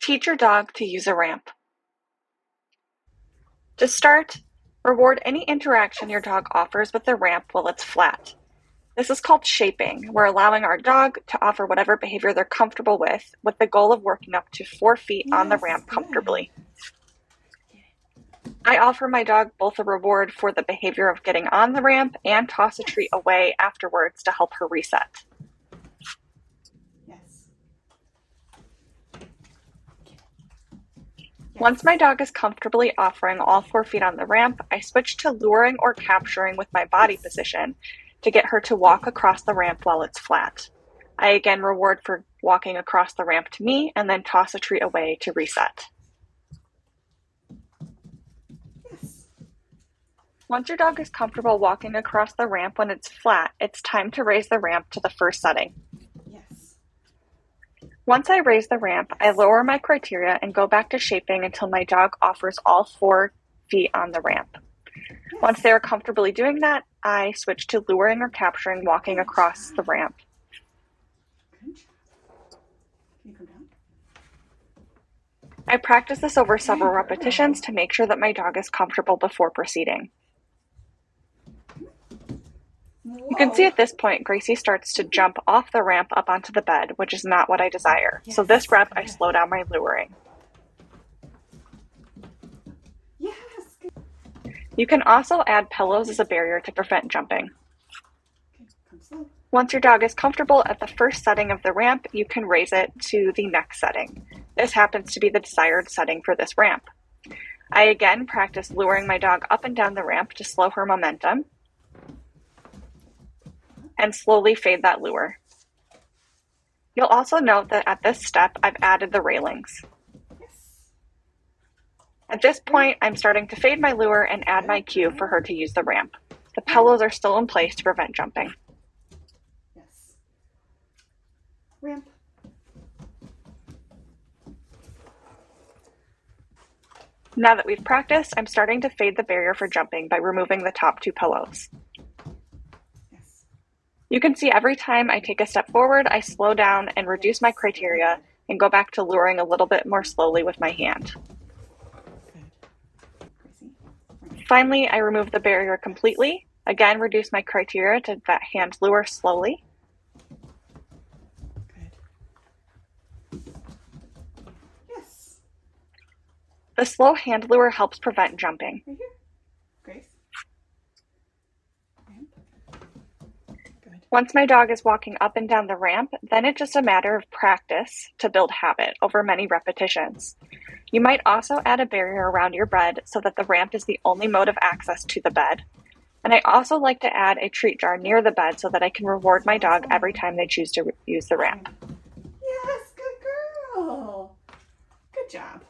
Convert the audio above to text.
Teach your dog to use a ramp. To start, reward any interaction your dog offers with the ramp while it's flat. This is called shaping. We're allowing our dog to offer whatever behavior they're comfortable with the goal of working up to 4 feet on the ramp comfortably. I offer my dog both a reward for the behavior of getting on the ramp and toss a treat away afterwards to help her reset. Once my dog is comfortably offering all 4 feet on the ramp, I switch to luring or capturing with my body position to get her to walk across the ramp while it's flat. I again reward for walking across the ramp to me and then toss a treat away to reset. Once your dog is comfortable walking across the ramp when it's flat, it's time to raise the ramp to the first setting. Once I raise the ramp, I lower my criteria and go back to shaping until my dog offers all 4 feet on the ramp. Once they are comfortably doing that, I switch to luring or capturing walking across the ramp. I practice this over several repetitions to make sure that my dog is comfortable before proceeding. You can see at this point, Gracie starts to jump off the ramp up onto the bed, which is not what I desire. So this rep, I slow down my luring. You can also add pillows as a barrier to prevent jumping. Once your dog is comfortable at the first setting of the ramp, you can raise it to the next setting. This happens to be the desired setting for this ramp. I again practice luring my dog up and down the ramp to slow her momentum and slowly fade that lure. You'll also note that at this step, I've added the railings. At this point, I'm starting to fade my lure and add my cue for her to use the ramp. The pillows are still in place to prevent jumping. Ramp. Now that we've practiced, I'm starting to fade the barrier for jumping by removing the top 2 pillows. You can see every time I take a step forward, I slow down and reduce my criteria and go back to luring a little bit more slowly with my hand. Finally, I remove the barrier completely. Again, reduce my criteria to that hand lure slowly. The slow hand lure helps prevent jumping. Right here. Grace. Ramp. Good. Once my dog is walking up and down the ramp, then it's just a matter of practice to build habit over many repetitions. You might also add a barrier around your bed so that the ramp is the only mode of access to the bed. And I also like to add a treat jar near the bed so that I can reward my dog every time they choose to use the ramp. Yes, good girl. Good job.